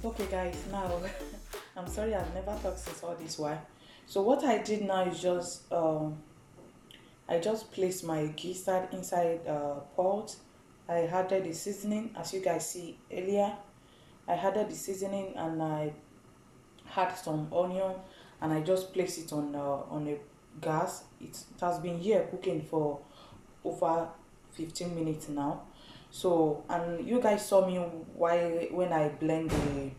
Okay guys, now I'm sorry I've never talked since all this while. So what I did now is just I just placed my gizzard inside pot. I added the seasoning as you guys see earlier. I added the seasoning and I had some onion and I just placed it on a gas. It has been here cooking for over 15 minutes now. So, and you guys saw me when I blend the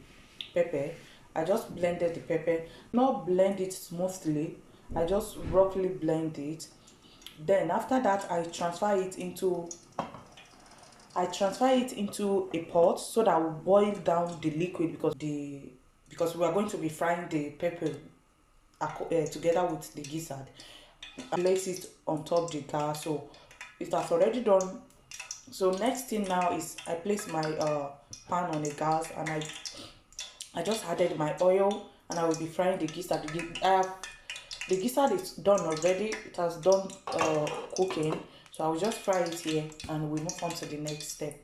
pepper. I just blended the pepper, not blend it smoothly, I just roughly blend it. Then after that I transfer it into a pot so that will boil down the liquid, because we are going to be frying the pepper together with the gizzard. I place it on top the gas, so it has already done. So next thing now is I place my pan on the gas and I just added my oil and I will be frying the gizzard. The gizzard is done already, it has done cooking, so I will just fry it here and we move on to the next step.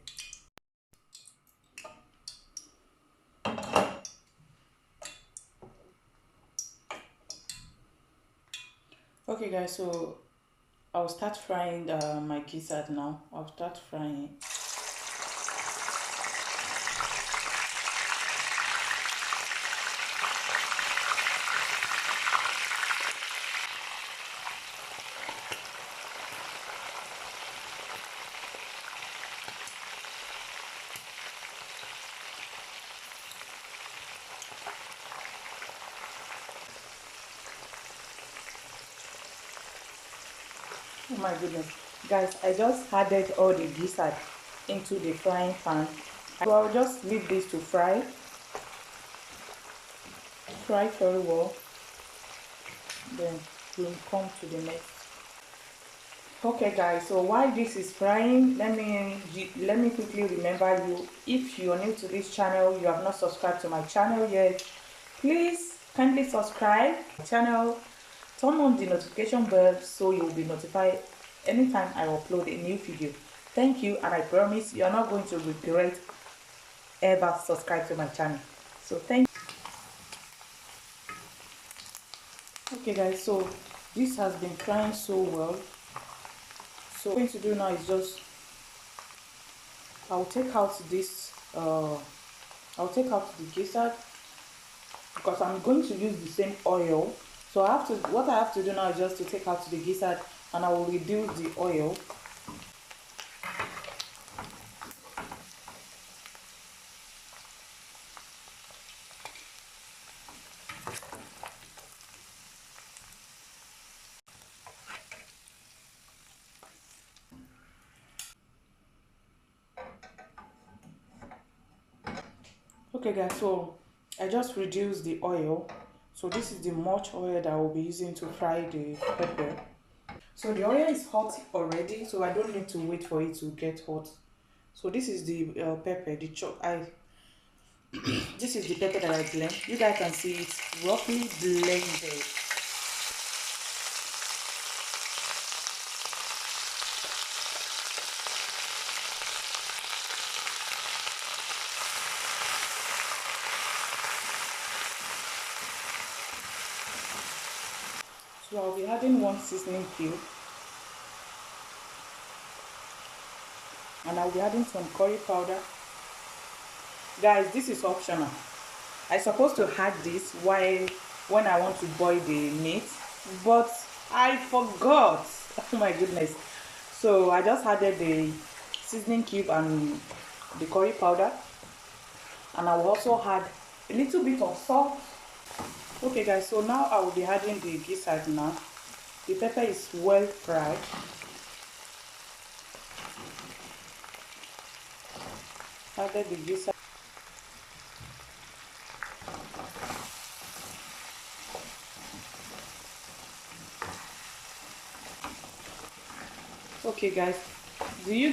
Okay guys, so I'll start frying my gizzard now. I'll start frying. Oh my goodness, guys, I just added all the gizzard into the frying pan. So I'll just leave this to fry very well, then we'll come to the next. Okay guys, so while this is frying, let me quickly remember you, if you are new to this channel, you have not subscribed to my channel yet, please kindly subscribe my channel, turn on the notification bell so you will be notified anytime I upload a new video. Thank you, and I promise you are not going to regret ever subscribe to my channel. So thank you. Okay guys, so this has been frying so well. So what I'm going to do now is just I'll take out the gizzard, because I'm going to use the same oil. So what I have to do now is just to take out the gizzard and I will reduce the oil. Okay guys, so I just reduced the oil. So this is the much oil that I will be using to fry the pepper. So the oil is hot already, so I don't need to wait for it to get hot. So this is the pepper, this is the pepper that I blend. You guys can see it's roughly blended. So I'll be adding one seasoning cube, and I'll be adding some curry powder. Guys, this is optional. I'm supposed to add this when I want to boil the meat, but I forgot. Oh my goodness. So I just added the seasoning cube and the curry powder, and I will also add a little bit of salt. Okay guys, so now I will be adding the gizzard now. The pepper is well fried. Added the gizzard. Okay guys, do you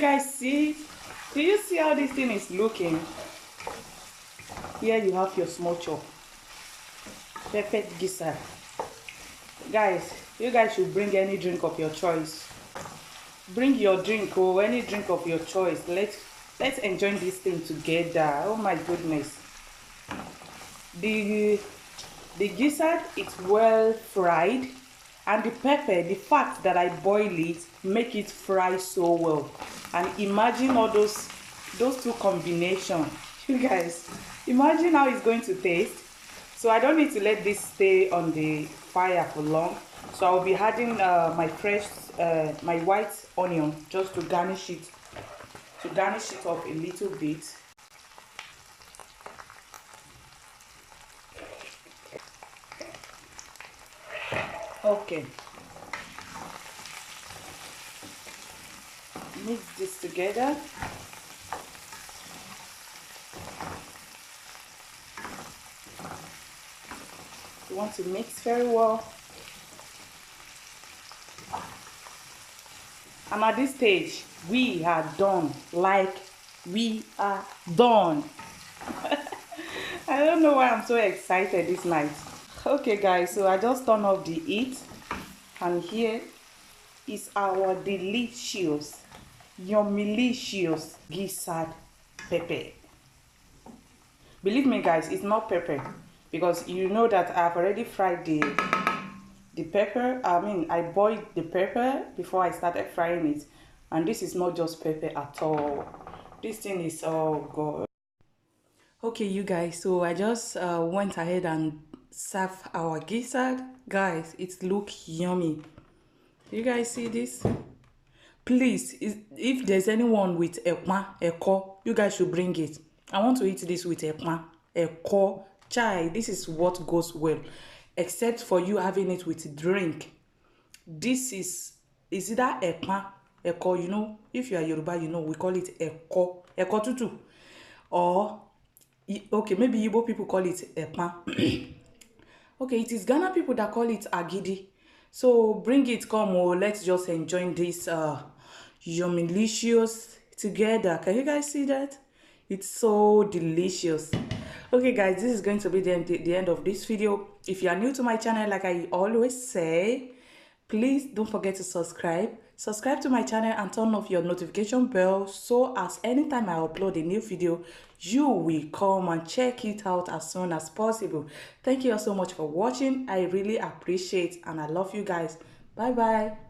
see how this thing is looking? Here you have your small chop pepper gizzard. Guys, you guys should bring any drink of your choice. Bring your drink or any drink of your choice. Let's enjoy this thing together. Oh my goodness. The gizzard is well fried, and the pepper, the fact that I boil it, make it fry so well. And imagine all those two combinations. You guys, imagine how it's going to taste. So I don't need to let this stay on the fire for long. So I'll be adding my white onion just to garnish it up a little bit. Okay, mix this together. You want to mix very well. And at this stage, we are done. Like, we are done. I don't know why I'm so excited this night. Okay guys, so I just turned off the heat, and here is our delicious, yummylicious gizzard pepper. Believe me guys, it's not pepper, because you know that I've already fried the pepper. I boiled the pepper before I started frying it, and this is not just pepper at all. This thing is, oh god. Okay you guys, so I just went ahead and served our gizzard. Guys, it looks yummy. You guys see this? Please, if there's anyone with eko, you guys should bring it. I want to eat this with eko. Chai, this is what goes well. Except for you having it with drink. This is either eko, you know, if you are Yoruba, you know, we call it eko tutu. Or, okay, maybe Igbo people call it epa. Okay, it is Ghana people that call it agidi. So bring it, come, oh, let's just enjoy this yummylicious together. Can you guys see that? It's so delicious. Okay guys, this is going to be the end of this video. If you are new to my channel, like I always say, please don't forget to subscribe to my channel and turn off your notification bell, so as anytime I upload a new video, you will come and check it out as soon as possible. Thank you all so much for watching. I really appreciate and I love you guys. Bye bye.